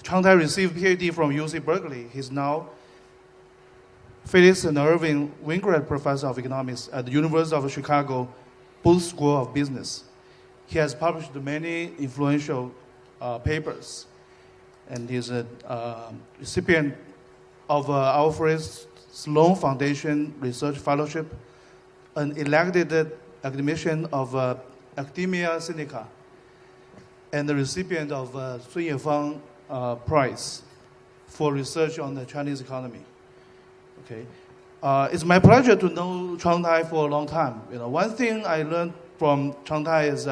Chang Tai received PhD from UC Berkeley. He's now Felix and Irving Winograd Professor of Economics at the University of Chicago Booth School of Business. He has published many influential papers, and he's a recipient of Alfred Sloan Foundation Research Fellowship, an elected academician of Academia Sinica, and the recipient of Sun Yefang Prize for research on the Chinese economy. Okay, it's my pleasure to know Chang Tai for a long time. One thing I learned from Chang Tai is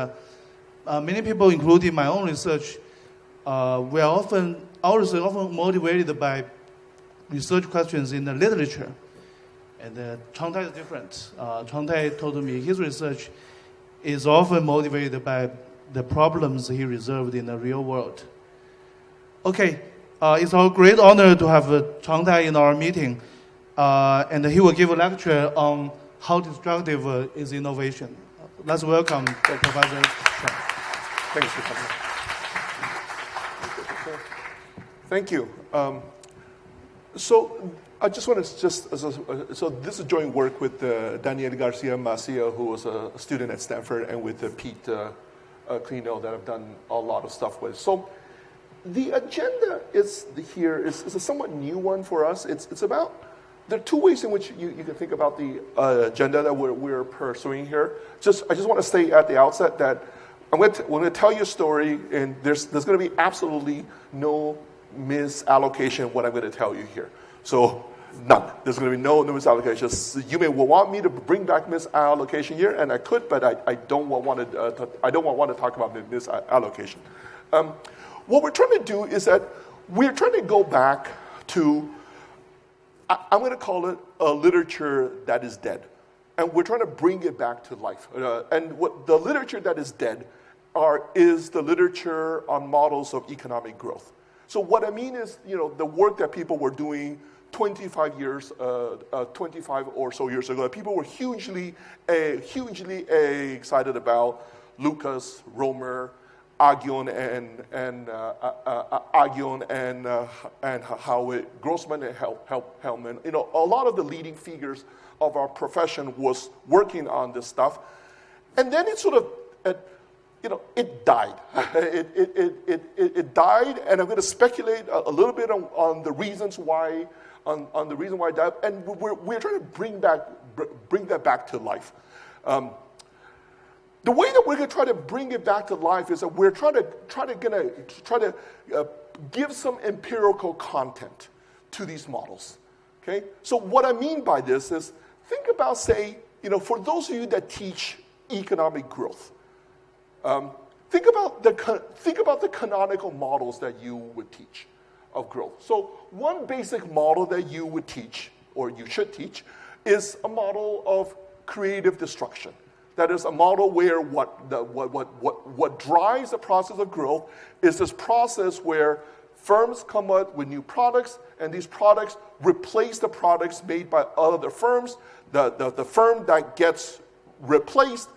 many people, including my own research, our research often motivated by research questions in the literature. And Chang Tai is different. Chang Tai told me his research is often motivated by the problems he resolved in the real world. Okay, it's our great honor to have Chang Tai in our meeting, and he will give a lecture on how destructive is innovation. Let's welcome Professor Chang. Thanks for coming. Thank you. So I just want to so this is joint work with Daniel Garcia Macia, who was a student at Stanford, and with Pete Clino that I've done a lot of stuff with. So the agenda is a somewhat new one for us. It's about, there are two ways in which you can think about the agenda that we're pursuing here. I just want to say at the outset that we're going to tell you a story, and there's going to be absolutely no misallocation of what I'm going to tell you here. So none. There's going to be no misallocations. You may want me to bring back misallocation here, and I could, but I don't want to talk about misallocation. What we're trying to do is that we're trying to go back to, I'm going to call it a literature that is dead. And we're trying to bring it back to life. And what the literature that is dead is the literature on models of economic growth. So what I mean is, the work that people were doing 25 or so years ago, people were hugely excited about. Lucas, Romer, Agion and Howitt, Grossman and Hellman. A lot of the leading figures of our profession was working on this stuff, and then it sort of, it died. It died, and I'm going to speculate a little bit on the reasons why, on the reason why it died, and we're trying to bring that back to life. The way that we're going to try to bring it back to life is that we're trying to give some empirical content to these models. Okay, so what I mean by this is, think about, say, for those of you that teach economic growth, think about the canonical models that you would teach of growth. So one basic model that you would teach, or you should teach, is a model of creative destruction. That is a model where what drives the process of growth is this process where firms come up with new products, and these products replace the products made by other firms. The firm that gets replaced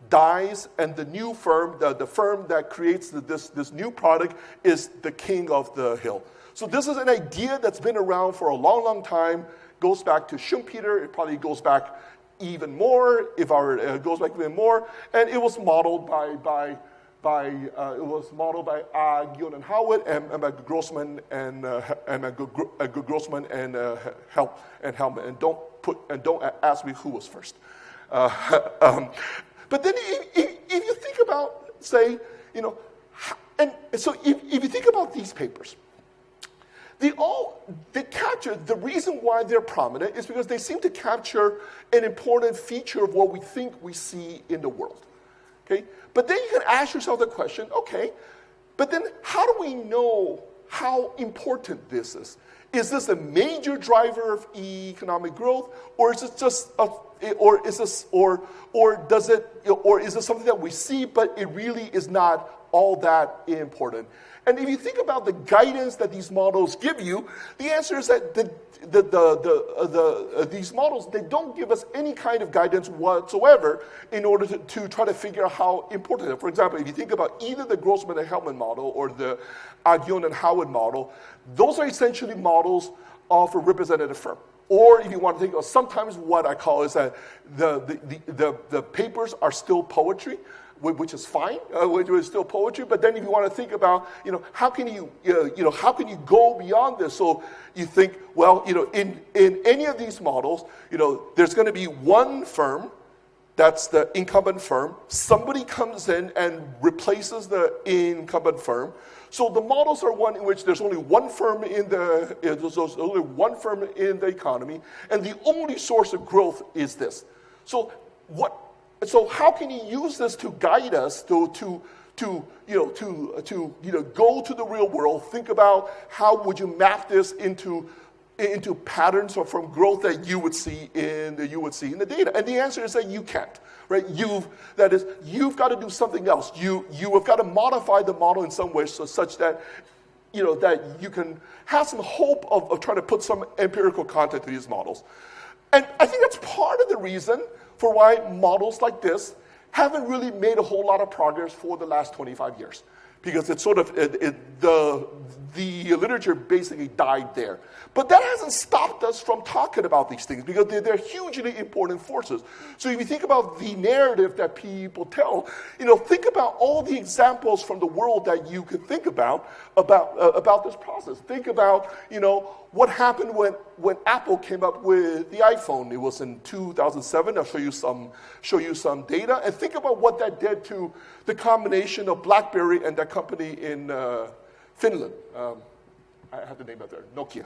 dies, and the new firm, the firm that creates this new product, is the king of the hill. So this is an idea that's been around for a long, long time. Goes back to Schumpeter. It probably goes back even more, and it was modeled by Agion and Howitt and Grossman and Hellman. And don't ask me who was first. But then if you think about, say, and so if you think about these papers, they capture, the reason why they're prominent is because they seem to capture an important feature of what we think we see in the world. Okay? But then you can ask yourself the question, okay, but then how do we know how important this is? Is this a major driver of economic growth, or is it just or is this something that we see but it really is not all that important. And if you think about the guidance that these models give you, the answer is that these models, they don't give us any kind of guidance whatsoever in order to try to figure out how important it is. For example, if you think about either the Grossman and Hellman model or the Aghion and Howard model, those are essentially models of a representative firm. Or if you want to think of sometimes what I call is that the papers are still poetry, which is fine, which is still poetry. But then if you want to think about, how can you go beyond this? So you think, well, in any of these models, there's going to be one firm, that's the incumbent firm. Somebody comes in and replaces the incumbent firm. So the models are one in which there's only one firm in the economy, and the only source of growth is this. So how can you use this to guide us to go to the real world? Think about how would you map this into patterns or from growth that you would see in the data. And the answer is that you can't, right? You've got to do something else. You have got to modify the model in some way such that that you can have some hope of trying to put some empirical content to these models. And I think that's part of the reason for why models like this haven't really made a whole lot of progress for the last 25 years. Because it's sort of, the literature basically died there. But that hasn't stopped us from talking about these things because they're hugely important forces. So if you think about the narrative that people tell, think about all the examples from the world that you could think about this process. Think about, what happened when Apple came up with the iPhone. It was in 2007. I'll show you some data. And think about what that did to the combination of BlackBerry and that company in Finland. I have the name out there, Nokia.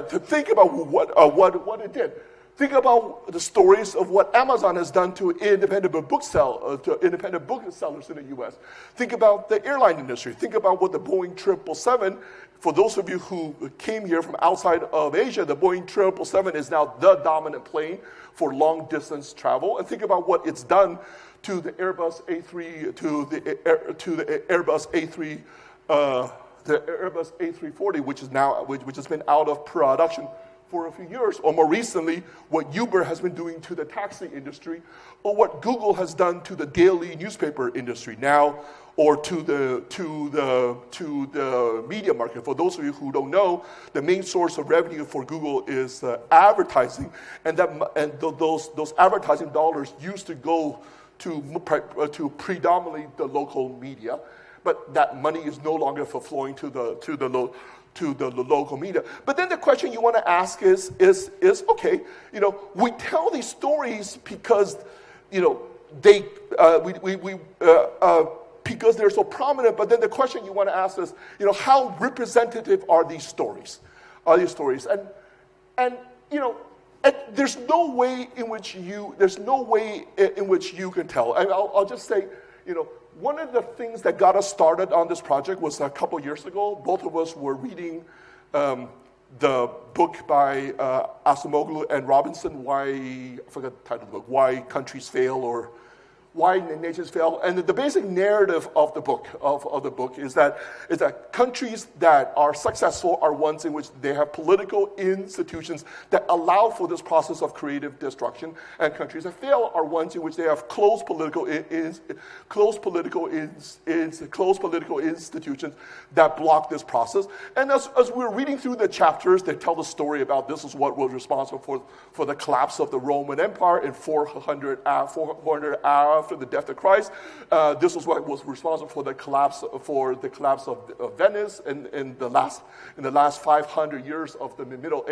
To think about what it did. Think about the stories of what Amazon has done to independent booksellers in the U.S. Think about the airline industry. Think about what the Boeing 777. For those of you who came here from outside of Asia, the Boeing 777 is now the dominant plane for long-distance travel. And think about what it's done to the Airbus A340, which has been out of production for a few years, or more recently, what Uber has been doing to the taxi industry, or what Google has done to the daily newspaper industry now, or to the media market. For those of you who don't know, the main source of revenue for Google is advertising, and those advertising dollars used to go to predominantly the local media, but that money is no longer flowing to the local media. But then the question you want to ask is okay, we tell these stories because because they're so prominent. But then the question you want to ask is, how representative are these stories? And there's no way in which you can tell. And I'll just say, one of the things that got us started on this project was a couple years ago. Both of us were reading the book by Acemoglu and Robinson, I forgot the title of the book, Why Countries Fail or Why Nations Fail. And the basic narrative of the book is that countries that are successful are ones in which they have political institutions that allow for this process of creative destruction, and countries that fail are ones in which they have closed political institutions that block this process. And as we're reading through the chapters, they tell the story about this is what was responsible for the collapse of the Roman Empire in 400 after the death of Christ. This was what was responsible for the collapse of Venice in the last 500 years of the Middle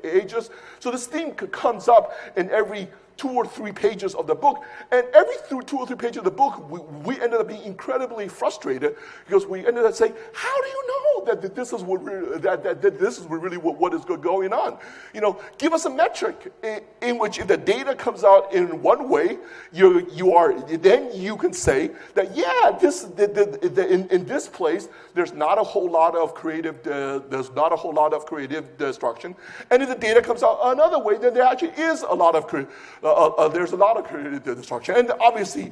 Ages. So this theme comes up in every 2 or 3 pages of the book, and every 2 or 3 pages of the book, we ended up being incredibly frustrated because we ended up saying, how do you know know that this is what that this is really what is going on. Give us a metric in which if the data comes out in one way, then you can say that in this place there's not a whole lot of creative destruction, and if the data comes out another way, then there actually is a lot of there's a lot of creative destruction, and obviously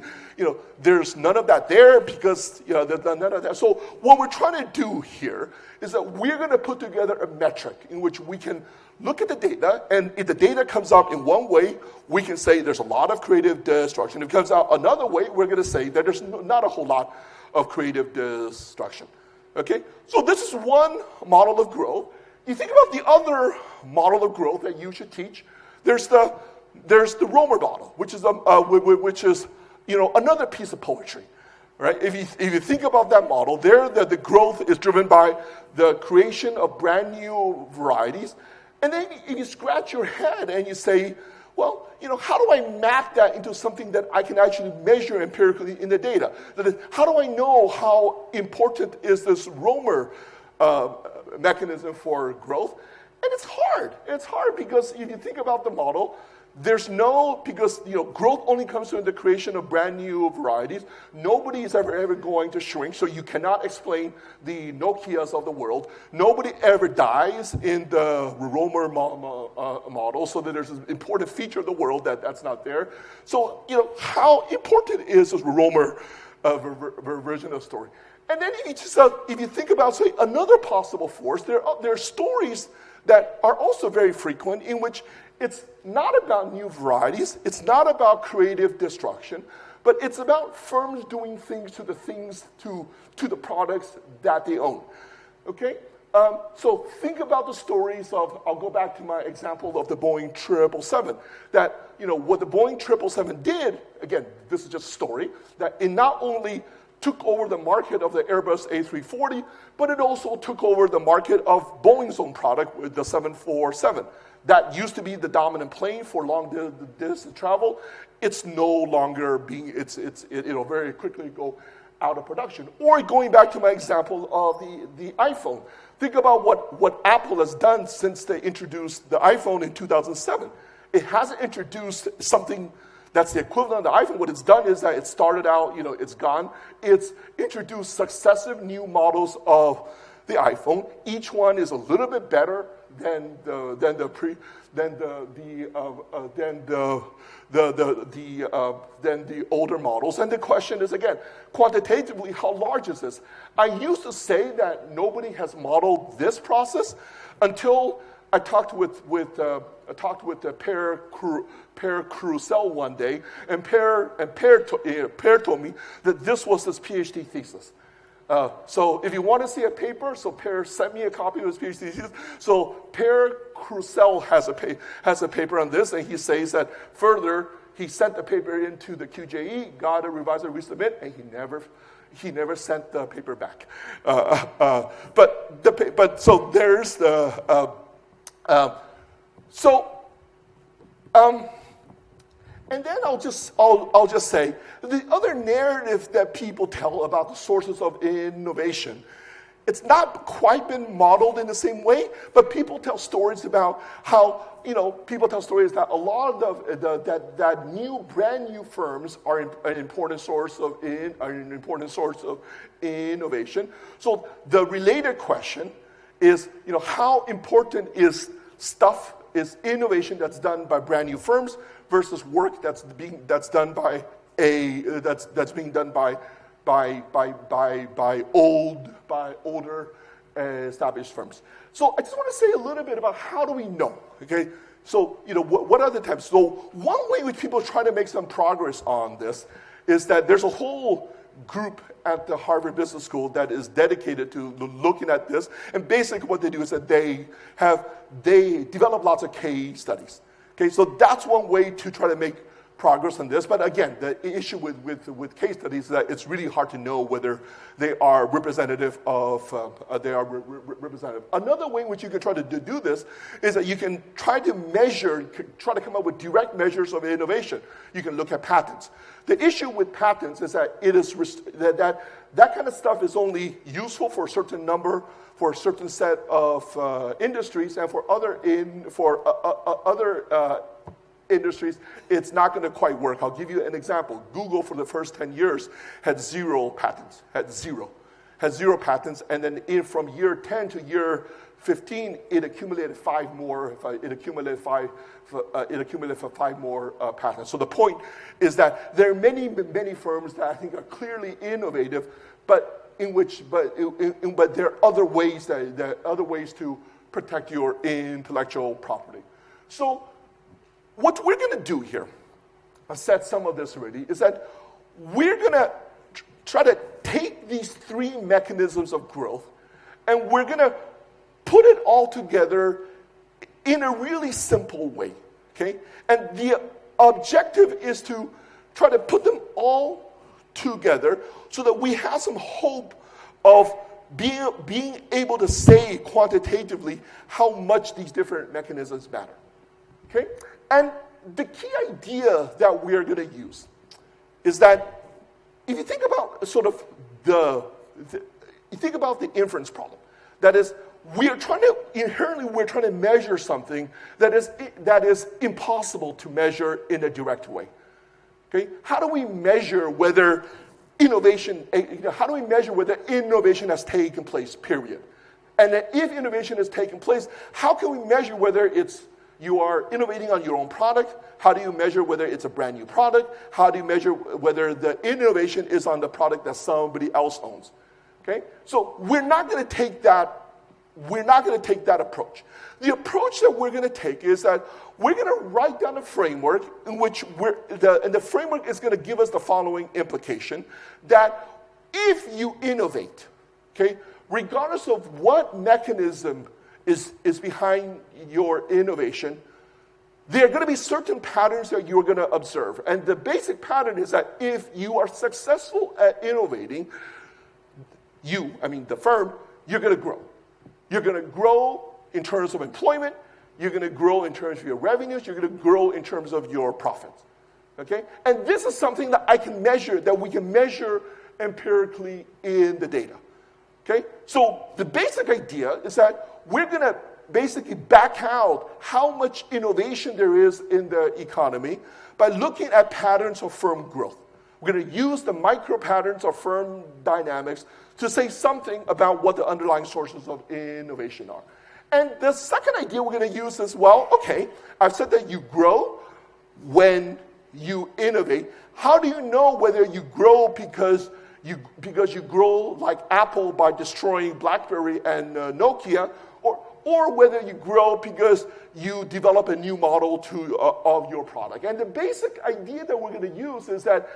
there's none of that there because there's none of that. So what we're trying to do here is that we're going to put together a metric in which we can look at the data, and if the data comes out in one way, we can say there's a lot of creative destruction. If it comes out another way, we're going to say that there's not a whole lot of creative destruction. Okay? So this is one model of growth. You think about the other model of growth that you should teach. There's the Romer model, which is another piece of poetry. Right? If you think about that model, the growth is driven by the creation of brand new varieties. And then you scratch your head and you say, well, how do I map that into something that I can actually measure empirically in the data? That is, how do I know how important is this Romer mechanism for growth? And it's hard. It's hard because if you think about the model, because growth only comes through the creation of brand new varieties. Nobody is ever going to shrink, so you cannot explain the Nokias of the world. Nobody ever dies in the Romer model, so that there's an important feature of the world that's not there. So how important is this Romer version of the story? And then if you think about, say, another possible force, there are stories that are also very frequent in which it's not about new varieties, it's not about creative destruction, but it's about firms doing things to the products that they own. Okay? So think about the stories I'll go back to my example of the Boeing 777, that, what the Boeing 777 did, again, this is just a story, that it not only took over the market of the Airbus A340, but it also took over the market of Boeing's own product with the 747. That used to be the dominant plane for long distance travel. It's no longer it'll very quickly go out of production. Or going back to my example of the iPhone. Think about what Apple has done since they introduced the iPhone in 2007. It hasn't introduced something that's the equivalent of the iPhone. What it's done is that it started out, it's gone. It's introduced successive new models of the iPhone. Each one is a little bit better than the older models. And the question is, again, quantitatively, how large is this? I used to say that nobody has modeled this process until I talked with Per Crucell one day, and Per told me that this was his PhD thesis. So if you want to see a paper, so Per sent me a copy of his PhD thesis. So Per Crucell has a paper on this, and he says that further he sent the paper into the QJE, got a revised resubmit, and he never sent the paper back. But so there's the and then I'll just say the other narrative that people tell about the sources of innovation, it's not quite been modeled in the same way, but people tell stories about how that a lot of that brand new firms are an important source of innovation. So the related question is, how important is innovation that's done by brand new firms versus work that's being done by older established firms. So I just want to say a little bit about how do we know? Okay, so what are the types? So one way which people try to make some progress on this is that there's a whole group at the Harvard Business School that is dedicated to looking at this, and basically what they do is that they develop lots of case studies. Okay, so that's one way to try to make progress on this. But again, the issue with case studies is that it's really hard to know whether they are representative of representative. Another way in which you can try to do this is that you can try to come up with direct measures of innovation. You can look at patents. The issue with patents is that that kind of stuff is only useful for a certain number, for a certain set of industries, and for other industries, it's not going to quite work. I'll give you an example. Google, for the first 10 years, had zero patents. Had zero patents, and then from year 10 to year 15, it accumulated five more. It accumulated for five more patents. So the point is that there are many firms that I think are clearly innovative, but there are other ways to protect your intellectual property. So what we're going to do here, I've said some of this already, is that we're going to try to take these three mechanisms of growth, and we're going to put it all together in a really simple way, okay? And the objective is to try to put them all together so that we have some hope of being able to say quantitatively how much these different mechanisms matter, okay? And the key idea that we're going to use is that if you think about sort of you think about the inference problem, that is, we're trying to measure something that is impossible to measure in a direct way. Okay? How do we measure whether innovation has taken place, period? And then if innovation has taken place, how can we measure whether you are innovating on your own product? How do you measure whether it's a brand new product? How do you measure whether the innovation is on the product that somebody else owns? Okay? So we're not going to take that approach. The approach that we're going to take is that we're going to write down a framework in which the framework is going to give us the following implication, that if you innovate, okay, regardless of what mechanism is behind your innovation, there are going to be certain patterns that you're going to observe. And the basic pattern is that if you are successful at innovating, the firm, you're going to grow. You're going to grow in terms of employment. You're going to grow in terms of your revenues. You're going to grow in terms of your profits. Okay? And this is something that we can measure empirically in the data. Okay? So the basic idea is that we're going to basically back out how much innovation there is in the economy by looking at patterns of firm growth. We're going to use the micro patterns of firm dynamics to say something about what the underlying sources of innovation are. And the second idea we're going to use is, well, okay, I've said that you grow when you innovate. How do you know whether you grow because you grow like Apple by destroying BlackBerry and Nokia, or whether you grow because you develop a new model of your product? And the basic idea that we're going to use is that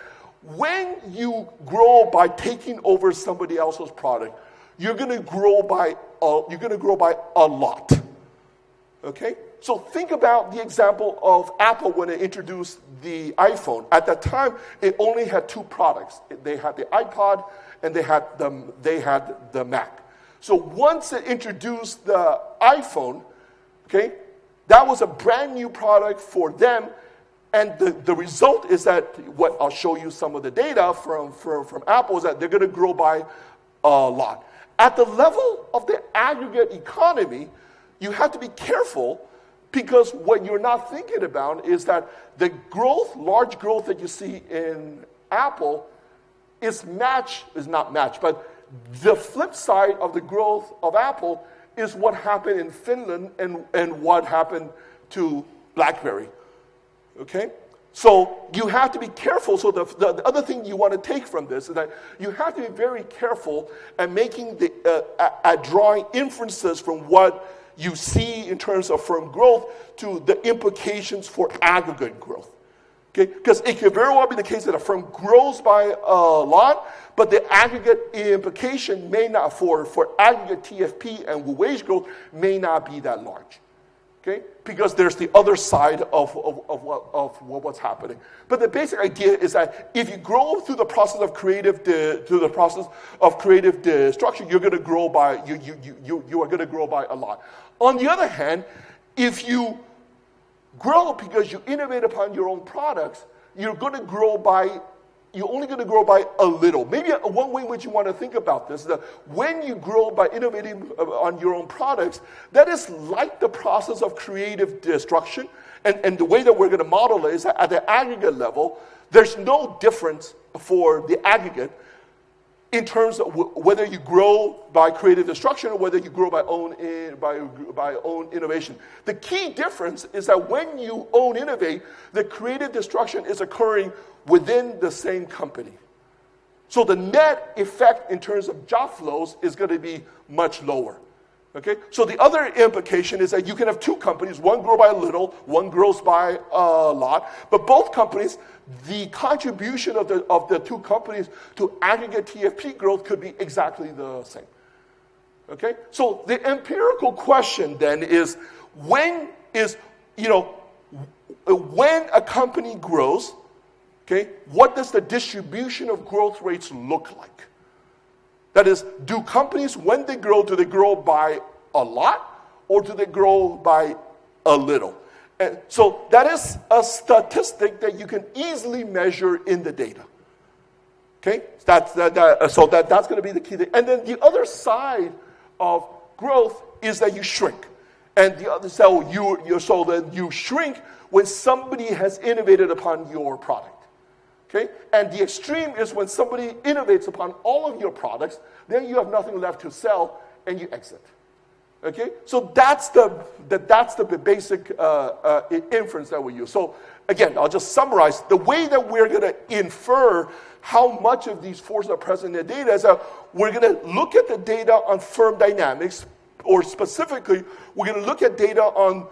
when you grow by taking over somebody else's product, you're going to grow by a lot. Okay? So think about the example of Apple when it introduced the iPhone. At that time, it only had two products. They had the iPod and they had the Mac. So once it introduced the iPhone, okay, that was a brand new product for them. And the result is that, what I'll show you some of the data from Apple, is that they're going to grow by a lot. At the level of the aggregate economy, you have to be careful, because what you're not thinking about is that the large growth that you see in Apple is not matched, but the flip side of the growth of Apple is what happened in Finland and what happened to BlackBerry. Okay? So you have to be careful. So the other thing you want to take from this is that you have to be very careful at at drawing inferences from what you see in terms of firm growth to the implications for aggregate growth. Okay? Because it could very well be the case that a firm grows by a lot, but the aggregate implication may not, for aggregate TFP and wage growth, may not be that large. Okay? Because there's the other side of what's happening. But the basic idea is that if you grow through the process of creative destruction, you're going to grow by you are going to grow by a lot. On the other hand, if you grow because you innovate upon your own products, you're going to grow by you're only going to grow by a little. Maybe one way in which you want to think about this is that when you grow by innovating on your own products, that is like the process of creative destruction. And the way that we're going to model it is that at the aggregate level, there's no difference for the aggregate in terms of whether you grow by creative destruction or whether you grow by own innovation. The key difference is that when you own innovate, the creative destruction is occurring within the same company. So the net effect in terms of job flows is going to be much lower. Okay? So the other implication is that you can have two companies, one grow by a little, one grows by a lot, but both companies, the contribution of the two companies to aggregate TFP growth could be exactly the same. Okay? So the empirical question then is when a company grows, okay, what does the distribution of growth rates look like? That is, do companies, when they grow, do they grow by a lot or do they grow by a little? And so that is a statistic that you can easily measure in the data. Okay? So that's going to be the key thing. And then the other side of growth is that you shrink. And the other so you shrink when somebody has innovated upon your product. Okay? And the extreme is when somebody innovates upon all of your products, then you have nothing left to sell and you exit. Okay? So that's the basic inference that we use. So again, I'll just summarize. The way that we're going to infer how much of these forces are present in the data is that we're going to look at the data on firm dynamics, or specifically, we're going to look at data on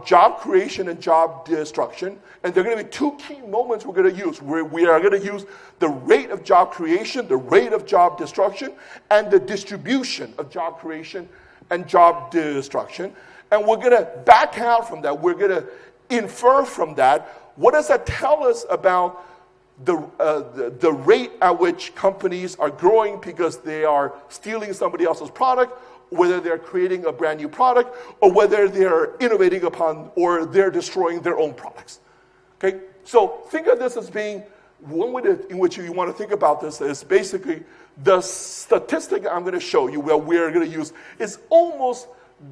job creation and job destruction. And there are going to be two key moments we're going to use. We are going to use the rate of job creation, the rate of job destruction, and the distribution of job creation and job destruction. And we're going to back out from that. We're going to infer from that, what does that tell us about the rate at which companies are growing because they are stealing somebody else's product, whether they're creating a brand new product, or whether they're innovating upon or they're destroying their own products. Okay? So think of this as being one way in which you want to think about this is basically the statistic I'm going to show you, what we're going to use, is almost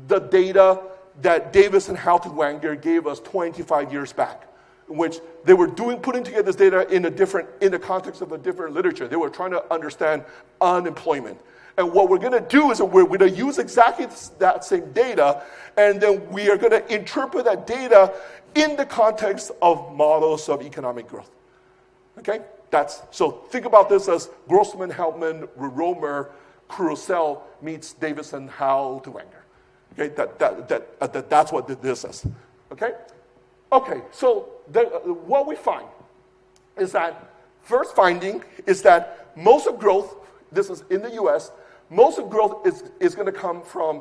the data that Davis and Haltenwanger gave us 25 years back, in which they were putting together this data in the context of a different literature. They were trying to understand unemployment. And what we're going to do is we're going to use exactly that same data, and then we are going to interpret that data in the context of models of economic growth. Okay? So think about this as Grossman, Heltman, Romer, Kurosawa meets Davis and Haltenwanger. Okay? That's what this is. Okay? Okay, so what we find is that, first finding is that most of growth, this is in the US, most of growth is going to come from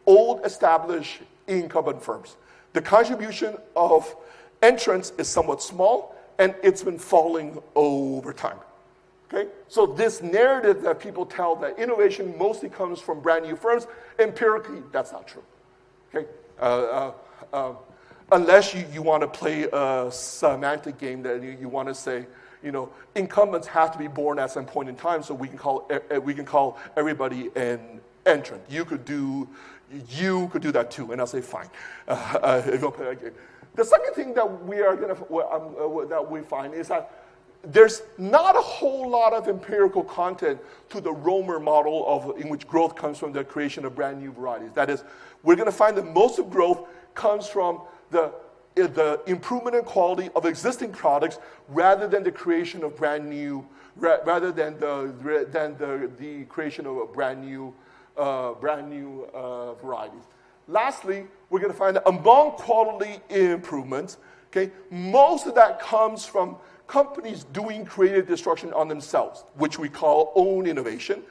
old established incumbent firms. The contribution of entrants is somewhat small, and it's been falling over time. Okay? So this narrative that people tell that innovation mostly comes from brand new firms, empirically, that's not true. Okay? Unless you want to play a semantic game that you want to say, incumbents have to be born at some point in time, so we can call everybody an entrant. You could do that too, and I'll say fine. The second thing that we find is that there's not a whole lot of empirical content to the Romer model in which growth comes from the creation of brand new varieties. That is, we're going to find that most of growth comes from the improvement in quality of existing products rather than the creation of brand new, rather than the creation of a brand new varieties. Lastly, we're going to find that among quality improvements, okay, most of that comes from companies doing creative destruction on themselves, which we call own innovation.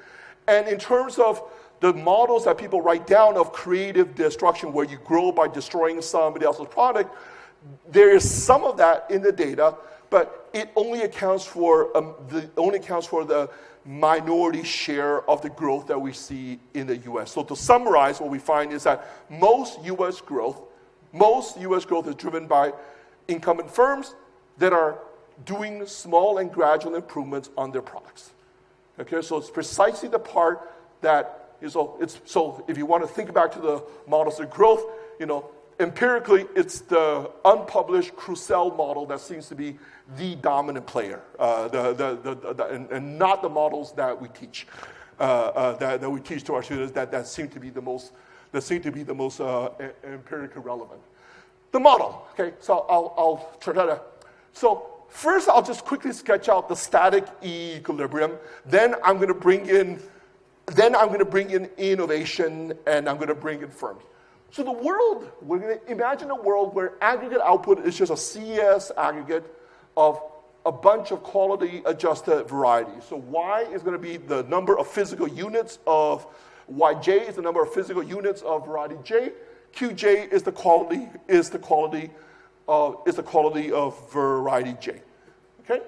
And in terms of the models that people write down of creative destruction, where you grow by destroying somebody else's product, there is some of that in the data, but it only accounts for the minority share of the growth that we see in the U.S. So to summarize, what we find is that most U.S. growth is driven by incumbent firms that are doing small and gradual improvements on their products. Okay, so it's precisely the part that so if you want to think back to the models of growth, empirically, it's the unpublished Crusoe model that seems to be the dominant player, and not the models that we teach, that we teach to our students that seem to be the most empirically relevant. The model. Okay, so I'll try to. So first, I'll just quickly sketch out the static equilibrium. Then I'm going to bring in innovation, and I'm going to bring in firms. So the world, we're going to imagine a world where aggregate output is just a CS aggregate of a bunch of quality adjusted varieties. So Y is going to be the number of physical units of Yj is the number of physical units of variety J. Qj is the quality of variety J. Okay?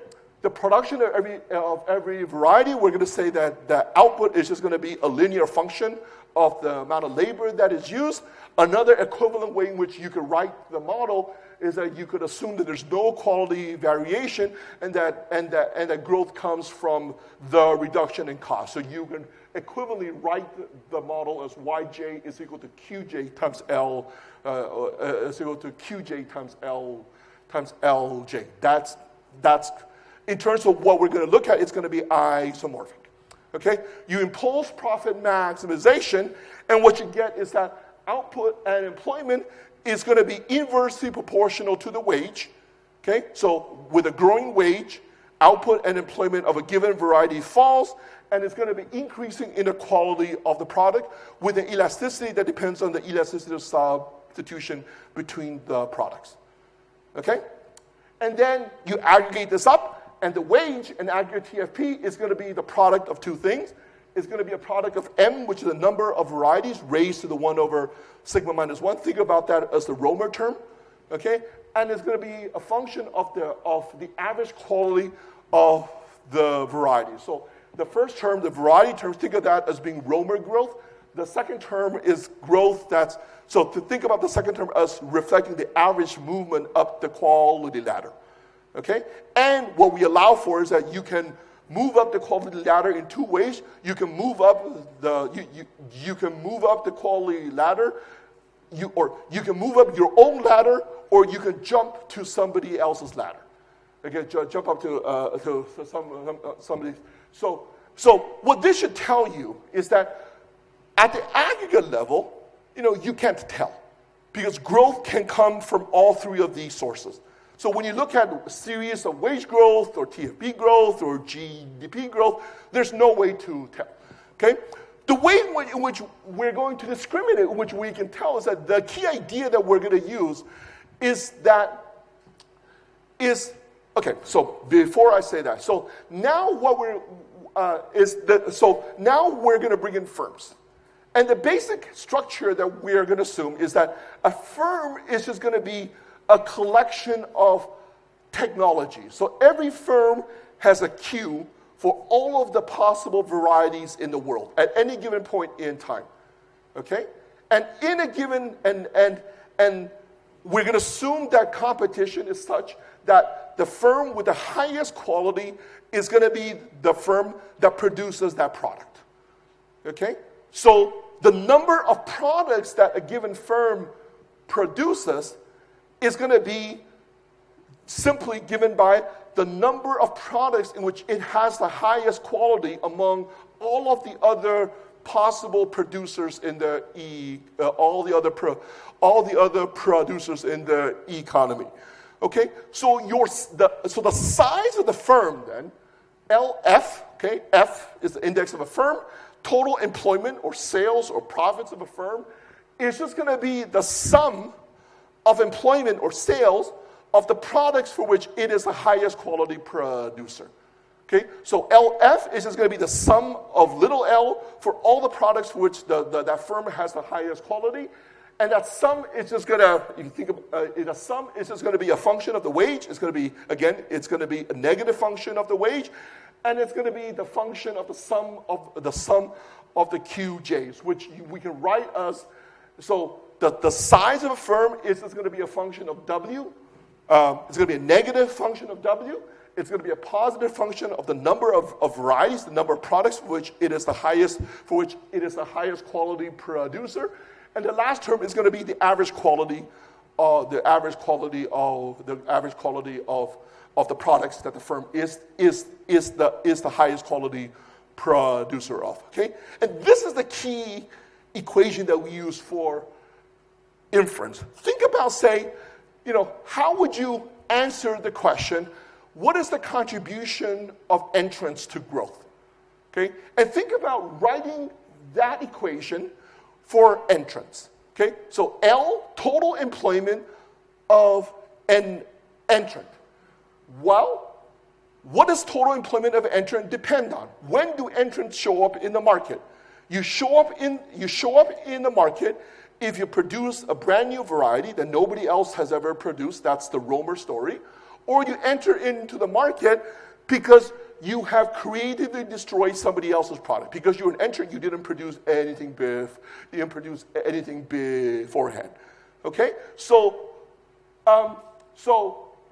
The production of every variety, we're going to say that the output is just going to be a linear function of the amount of labor that is used. Another equivalent way in which you could write the model is that you could assume that there's no quality variation and that growth comes from the reduction in cost. So you can equivalently write the model as Yj is equal to Qj times L is equal to Qj times L times Lj. That's in terms of what we're going to look at, it's going to be isomorphic. Okay? You impose profit maximization, and what you get is that output and employment is going to be inversely proportional to the wage. Okay? So with a growing wage, output and employment of a given variety falls, and it's going to be increasing inequality of the product with an elasticity that depends on the elasticity of substitution between the products. Okay? And then you aggregate this up, and the wage and aggregate TFP is going to be the product of two things. It's going to be a product of M, which is the number of varieties raised to the 1 over sigma minus 1. Think about that as the Romer term. Okay? And it's going to be a function of the average quality of the variety. So the first term, the variety term, think of that as being Romer growth. The second term is growth so to think about the second term as reflecting the average movement up the quality ladder. Okay? And what we allow for is that you can move up the quality ladder in two ways. You can move up you can move up the quality ladder, or you can move up your own ladder, or you can jump to somebody else's ladder. Okay, jump up to somebody. So what this should tell you is that at the aggregate level, you can't tell, because growth can come from all three of these sources. So when you look at a series of wage growth or TFP growth or GDP growth, there's no way to tell. Okay? The way in which we're going to discriminate, in which we can tell, is that the key idea that we're going to use okay, so before I say that, so now now we're going to bring in firms. And the basic structure that we're going to assume is that a firm is just going to be a collection of technology. So every firm has a queue for all of the possible varieties in the world at any given point in time. Okay? And in a given, and we're going to assume that competition is such that the firm with the highest quality is going to be the firm that produces that product. Okay? So the number of products that a given firm produces is going to be simply given by the number of products in which it has the highest quality among all of the other possible producers in the all the other producers in the economy. Okay, so the size of the firm then, LF, okay, F is the index of a firm. Total employment or sales or profits of a firm is just going to be the sum of employment or sales of the products for which it is the highest quality producer. Okay, so LF is just going to be the sum of little l for all the products for which that firm has the highest quality, and that sum is just going to, if you think of the sum is just going to be a function of the wage. It's going to be, again, it's going to be a negative function of the wage, and it's going to be the function of the sum of the QJs, which we can write as so. The size of a firm is going to be a function of W. It's going to be a negative function of W. It's going to be a positive function of the number of varieties, the number of products for which it is the highest quality producer. And the last term is going to be the average quality of the products that the firm is the highest quality producer of. Okay? And this is the key equation that we use for inference. Think about, say, how would you answer the question, what is the contribution of entrants to growth? Okay? And think about writing that equation for entrants. Okay? So L, total employment of an entrant. Well, what does total employment of an entrant depend on? When do entrants show up in the market? You show up in the market if you produce a brand new variety that nobody else has ever produced. That's the Romer story. Or you enter into the market because you have creatively destroyed somebody else's product. Because you're an entrant, you didn't produce anything beforehand. Okay? So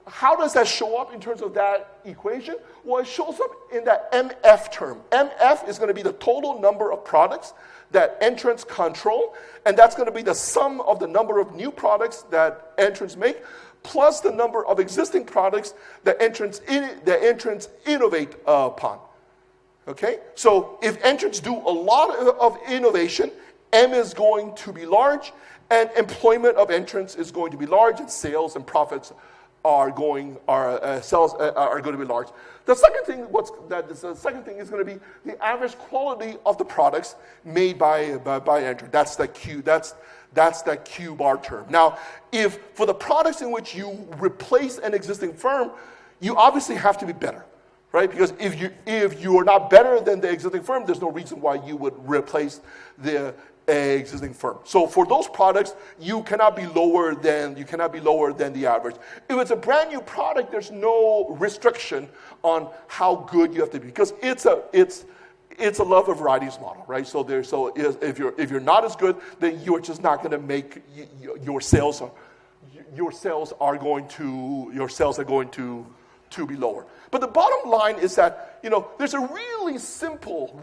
how does that show up in terms of that equation? Well, it shows up in that MF term. MF is going to be the total number of products that entrants control, and that's going to be the sum of the number of new products that entrants make, plus the number of existing products that entrants innovate upon. Okay? So if entrants do a lot of innovation, M is going to be large, and employment of entrants is going to be large, and sales and profits are going to be large. The second thing is going to be the average quality of the products made by entrant. That's the Q. That's that Q bar term. Now, if for the products in which you replace an existing firm, you obviously have to be better, right? Because if you are not better than the existing firm, there's no reason why you would replace the existing firm. So for those products, you cannot be lower than the average. If it's a brand new product, there's no restriction on how good you have to be, because it's a love of varieties model, right? So if you're not as good, then you're just not going to make your sales are going to be lower. But the bottom line is that there's a really simple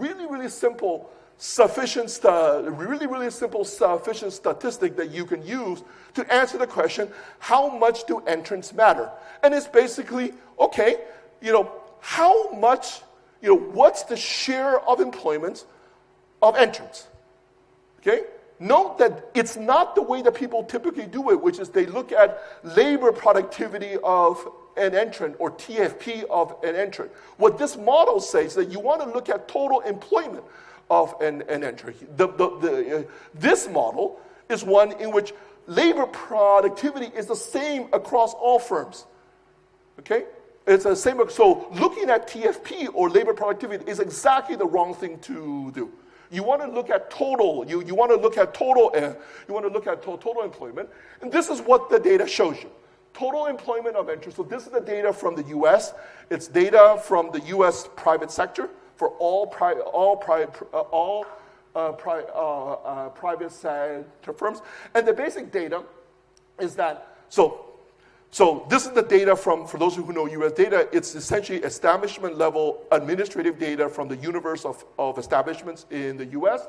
sufficient statistic that you can use to answer the question, how much do entrants matter? And it's basically, okay, how much, what's the share of employment of entrants? Okay? Note that it's not the way that people typically do it, which is they look at labor productivity of an entrant or TFP of an entrant. What this model says is that you want to look at total employment of an entrant. This model is one in which labor productivity is the same across all firms. Okay? It's the same. So looking at TFP or labor productivity is exactly the wrong thing to do. You want to look at total. You want to look at total. You want to look at total employment, and this is what the data shows you. Total employment of entrants. So this is the data from the U.S. It's data from the U.S. private sector for all private sector firms, and the basic data is that So this is the data for those who know U.S. data, it's essentially establishment level administrative data from the universe of establishments in the U.S.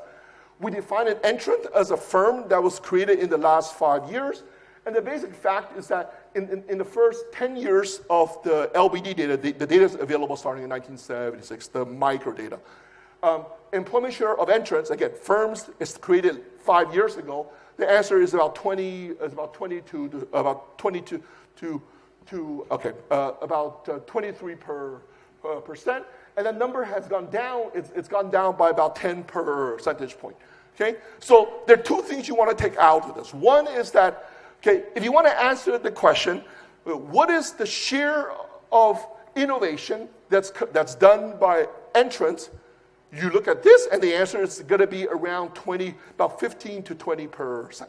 We define an entrant as a firm that was created in the last 5 years. And the basic fact is that in the first 10 years of the LBD data, the data is available starting in 1976, the micro data. Employment share of entrants, again, firms is created 5 years ago. The answer is about 23%. And the number has gone down. It's gone down by about 10 percentage point. Okay, so there are two things you want to take out of this. One is that, okay, if you want to answer the question, what is the share of innovation that's done by entrants? You look at this, and the answer is going to be around about 15 to 20%.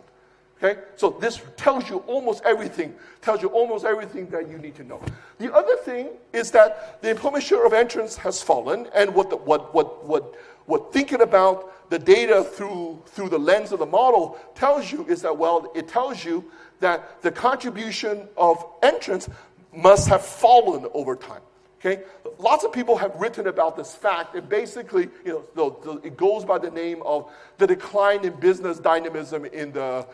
Okay, so this tells you almost everything. That you need to know. The other thing is that the employment share of entrants has fallen, and what thinking about the data through the lens of the model tells you is that, well, it tells you that the contribution of entrants must have fallen over time. Okay, lots of people have written about this fact, and basically, it goes by the name of the decline in business dynamism in the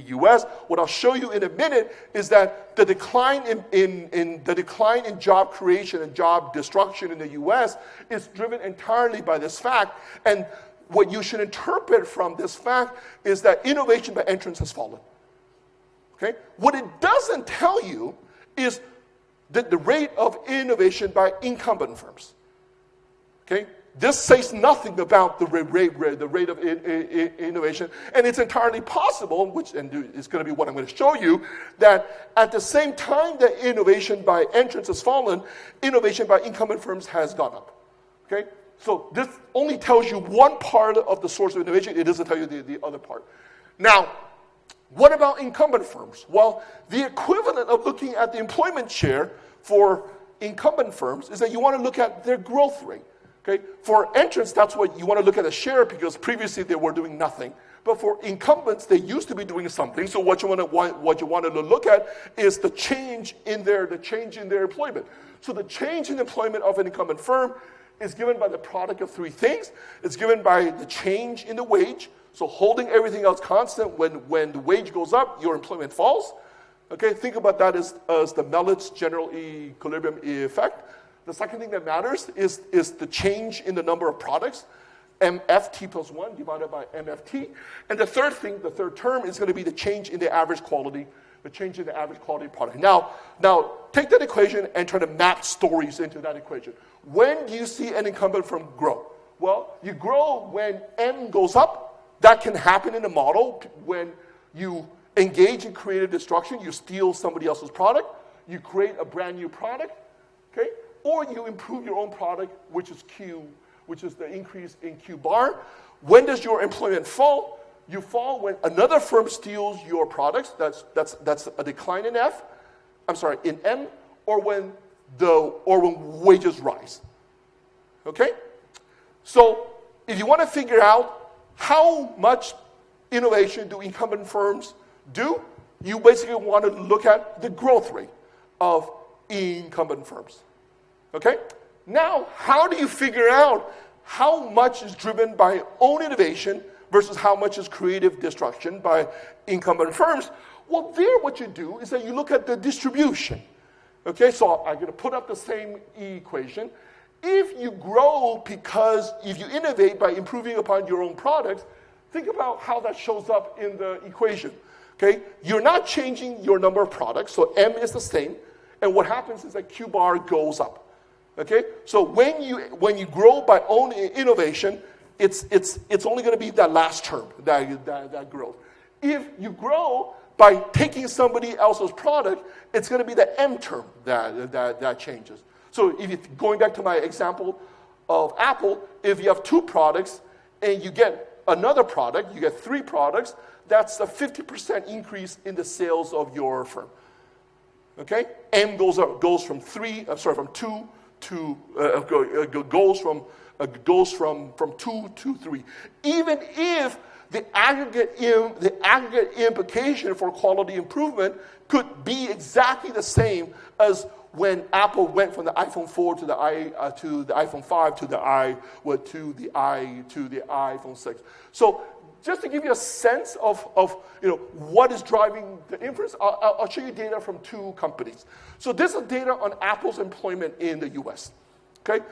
U.S. What I'll show you in a minute is that the decline in job creation and job destruction in the U.S. is driven entirely by this fact, and what you should interpret from this fact is that innovation by entrants has fallen. Okay? What it doesn't tell you is that the rate of innovation by incumbent firms. Okay? This says nothing about the rate of innovation, and it's entirely possible, and it's going to be what I'm going to show you, that at the same time that innovation by entrants has fallen, innovation by incumbent firms has gone up. Okay? So this only tells you one part of the source of innovation. It doesn't tell you the other part. Now, what about incumbent firms? Well, the equivalent of looking at the employment share for incumbent firms is that you want to look at their growth rate. Okay? For entrants, that's what you want to look at the share because previously they were doing nothing. But for incumbents, they used to be doing something. So what you want to look at is the change in their employment. So the change in employment of an incumbent firm is given by the product of three things. It's given by the change in the wage. So holding everything else constant, when the wage goes up, your employment falls. Okay, think about that as the Mellitz's general equilibrium effect. The second thing that matters is the change in the number of products, MFT plus 1 divided by MFT. And the third term is going to be the change in the average quality, product. Now take that equation and try to map stories into that equation. When do you see an incumbent firm grow? Well, you grow when M goes up. That can happen in a model when you engage in creative destruction, you steal somebody else's product, you create a brand new product, okay? Or you improve your own product, which is the increase in Q bar. When does your employment fall? You fall when another firm steals your products. That's a decline in in M, or when wages rise. Okay? So if you want to figure out how much innovation do incumbent firms do, you basically want to look at the growth rate of incumbent firms. Okay? Now, how do you figure out how much is driven by own innovation versus how much is creative destruction by incumbent firms? Well, there what you do is that you look at the distribution. Okay, so I'm going to put up the same equation. If you grow if you innovate by improving upon your own products, think about how that shows up in the equation. Okay, you're not changing your number of products, so M is the same, and what happens is that Q bar goes up. Okay, so when you grow by own innovation, it's only going to be that last term that growth. If you grow by taking somebody else's product, it's going to be the M term that changes. So going back to my example of Apple, if you have 2 products and you get another product, you get 3 products, that's a 50% increase in the sales of your firm. Okay? M goes from 2 to goes from 2 to 3. Even if the aggregate implication for quality improvement could be exactly the same as when Apple went from the iPhone 4 to the iPhone 5 to the iPhone 6. So just to give you a sense of what is driving the inference, I'll show you data from 2 companies. So this is data on Apple's employment in the U.S. Okay,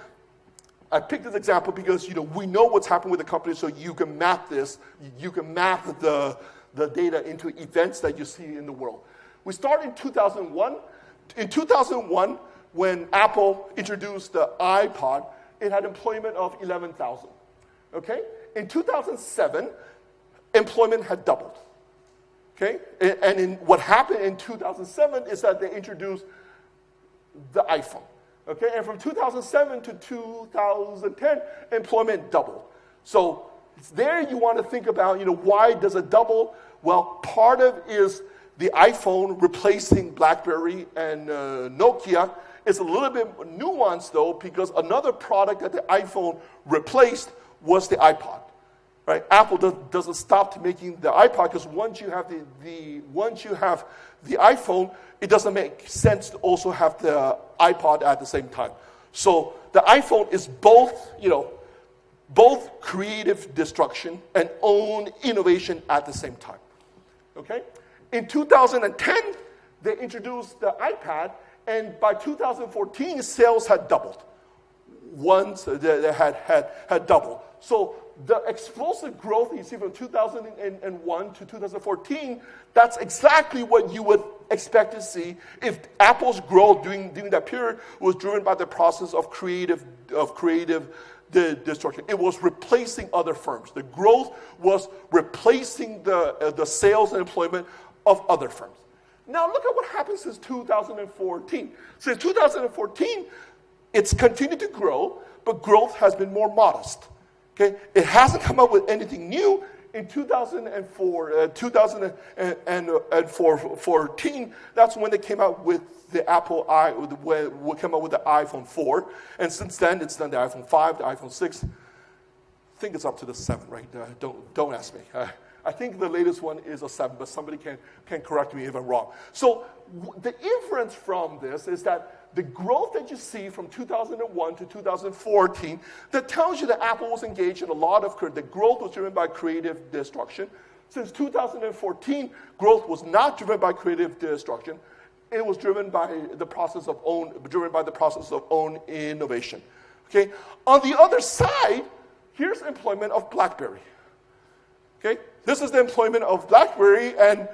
I picked this example because we know what's happened with the company, so you can map this. You can map the data into events that you see in the world. We start in 2001. In 2001, when Apple introduced the iPod, it had employment of 11,000. Okay? In 2007, employment had doubled. Okay? And what happened in 2007 is that they introduced the iPhone. Okay? And from 2007 to 2010, employment doubled. So there you want to think about, why does it double? Well, part of it is the iPhone replacing BlackBerry and Nokia. Is a little bit nuanced, though, because another product that the iPhone replaced was the iPod. right? Apple doesn't stop making the iPod because once you have the iPhone, it doesn't make sense to also have the iPod at the same time. So the iPhone is both creative destruction and own innovation at the same time. Okay? In 2010, they introduced the iPad, and by 2014, sales had doubled. Once they had doubled. So the explosive growth you see from 2001 to 2014, that's exactly what you would expect to see if Apple's growth during that period was driven by the process of creative destruction. It was replacing other firms. The growth was replacing the sales and employment of other firms. Now look at what happened since 2014. Since 2014, it's continued to grow, but growth has been more modest. Okay? It hasn't come up with anything new. In 2014, that's when they came out with the came out with the iPhone 4. And since then, it's done the iPhone 5, the iPhone 6. I think it's up to the 7, right? Don't ask me. I think the latest one is a 7, but somebody can correct me if I'm wrong. So the inference from this is that the growth that you see from 2001 to 2014, that tells you that Apple was engaged in a lot of, the growth was driven by creative destruction. Since 2014, growth was not driven by creative destruction. It was driven by the process of own innovation. Okay? On the other side, here's employment of BlackBerry. Okay? This is the employment of BlackBerry, and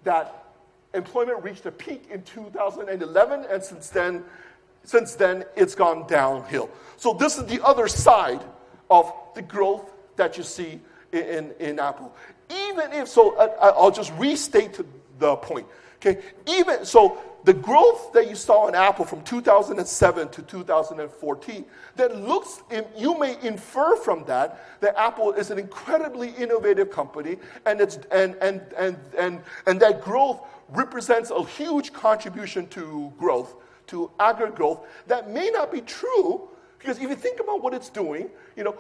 that employment reached a peak in 2011, and since then it's gone downhill. So this is the other side of the growth that you see in Apple. Even if so, I'll just restate the point. Okay, even so, the growth that you saw in Apple from 2007 to 2014, you may infer from that Apple is an incredibly innovative company, and that growth represents a huge contribution to growth, to aggregate growth. That may not be true, because if you think about what it's doing,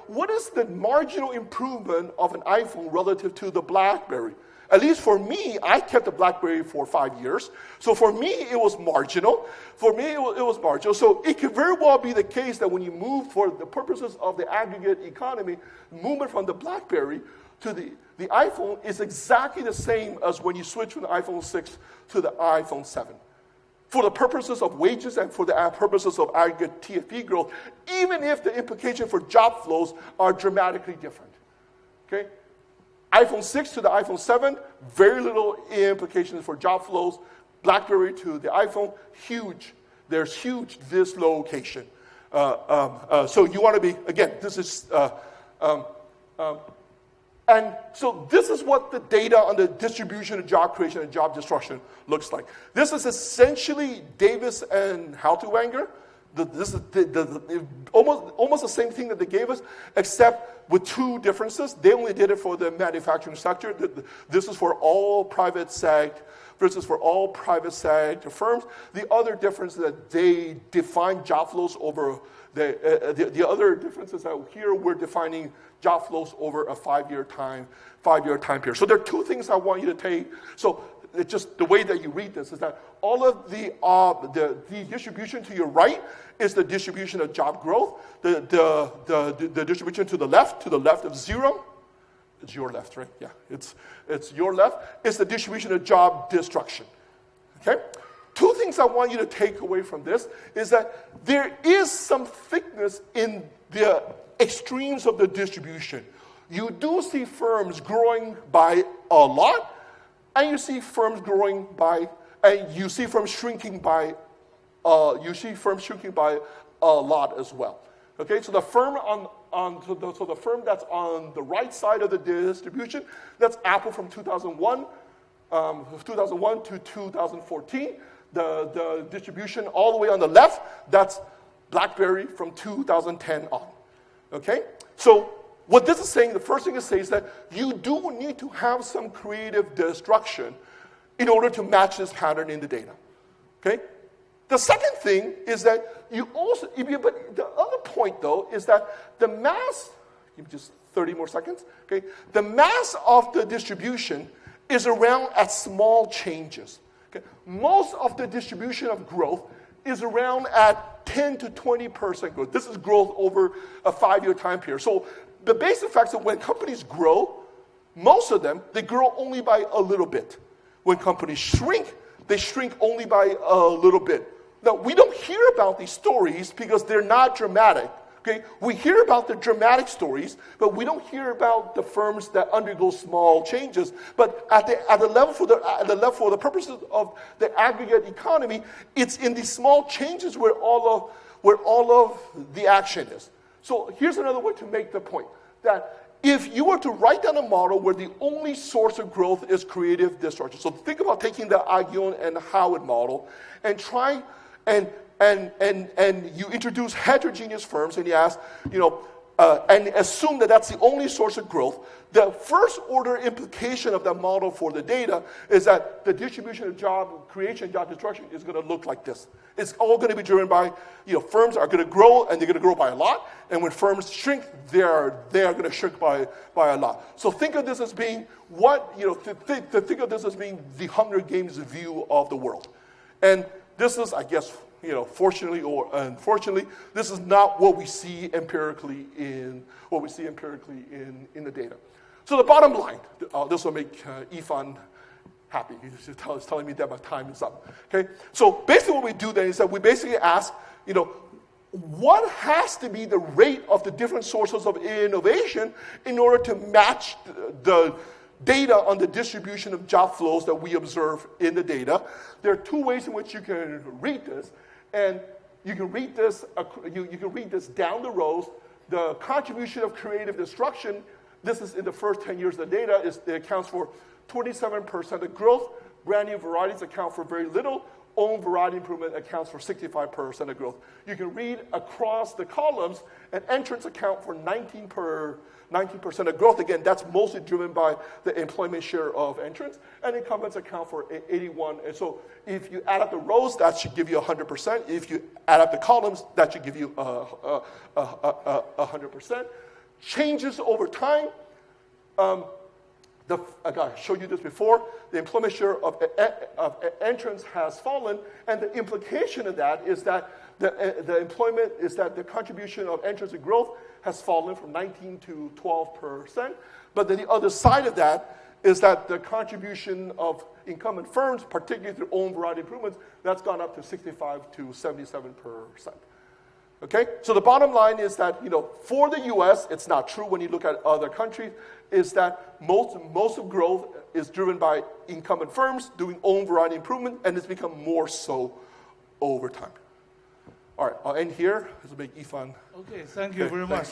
what is the marginal improvement of an iPhone relative to the BlackBerry? At least for me, I kept the BlackBerry for 5 years. So for me, it was marginal. So it could very well be the case that when you move for the purposes of the aggregate economy, movement from the BlackBerry to the iPhone is exactly the same as when you switch from the iPhone 6 to the iPhone 7. For the purposes of wages and for the purposes of aggregate TFP growth, even if the implications for job flows are dramatically different. Okay? iPhone 6 to the iPhone 7, very little implications for job flows. BlackBerry to the iPhone, huge. There's huge dislocation. So you want to be, again, this is, and so this is what the data on the distribution of job creation and job destruction looks like. This is essentially Davis and Halterwanger. This is almost the same thing that they gave us, except with two differences. They only did it for the manufacturing sector. This is for all private sector versus for all private sector firms. The other difference is that they define job flows over the other difference is that here we're defining job flows over a 5-year time period. So there are two things I want you to take. So it's just the way that you read this is that all of the distribution to your right is the distribution of job growth. The distribution to the left of 0, it's your left, right? Yeah, it's your left. It's the distribution of job destruction. Okay? Two things I want you to take away from this is that there is some thickness in the extremes of the distribution. You do see firms growing by a lot, and you see firms growing by, and you see firms shrinking by a lot as well. Okay, so the firm the firm that's on the right side of the distribution, that's Apple from 2001 to 2014. The distribution all the way on the left, that's BlackBerry from 2010 on. Okay, so what this is saying, the first thing to say is that you do need to have some creative destruction in order to match this pattern in the data. Okay? The second thing is that you also, but the other point though is that the mass, give me just 30 more seconds, okay? The mass of the distribution is around at small changes. Okay? Most of the distribution of growth is around at 10 to 20% growth. This is growth over a 5-year time period. So the basic fact is that when companies grow, most of them, they grow only by a little bit. When companies shrink, they shrink only by a little bit. Now, we don't hear about these stories because they're not dramatic. Okay? We hear about the dramatic stories, but we don't hear about the firms that undergo small changes. But at the level for the purposes of the aggregate economy, it's in these small changes where all of the action is. So here's another way to make the point that if you were to write down a model where the only source of growth is creative destruction, so think about taking the Agion and Howard model and try and you introduce heterogeneous firms and you ask, and assume that that's the only source of growth, the first order implication of that model for the data is that the distribution of job creation, job destruction is going to look like this. It's all going to be driven by, firms are going to grow and they're going to grow by a lot. And when firms shrink, they are going to shrink by a lot. So think of this as being think of this as being the Hunger Games view of the world. And this is, I guess, fortunately or unfortunately, this is not what we see empirically in the data. So the bottom line, this will make Ifan happy. He's telling me that my time is up. Okay. So basically, what we do then is that we basically ask, what has to be the rate of the different sources of innovation in order to match the data on the distribution of job flows that we observe in the data. There are two ways in which you can read this, and you can read this. You can read this down the rows. The contribution of creative destruction. This is in the first 10 years of the data. It accounts for 27% of growth. Brand new varieties account for very little. Own variety improvement accounts for 65% of growth. You can read across the columns, and entrants account for 19% of growth. Again, that's mostly driven by the employment share of entrants, and incumbents account for 81. And so if you add up the rows, that should give you 100%. If you add up the columns, that should give you 100%. Changes over time. I showed you this before. The employment share of entrants has fallen, and the implication of that is that the contribution of entrants to growth has fallen from 19 to 12%. But then the other side of that is that the contribution of incumbent firms, particularly through own variety improvements, that's gone up to 65 to 77%. Okay, so the bottom line is that for the U.S., it's not true when you look at other countries, is that most of growth is driven by incumbent firms doing own variety improvement, and it's become more so over time. All right, I'll end here. This will make Ifan. Okay, thank you very much.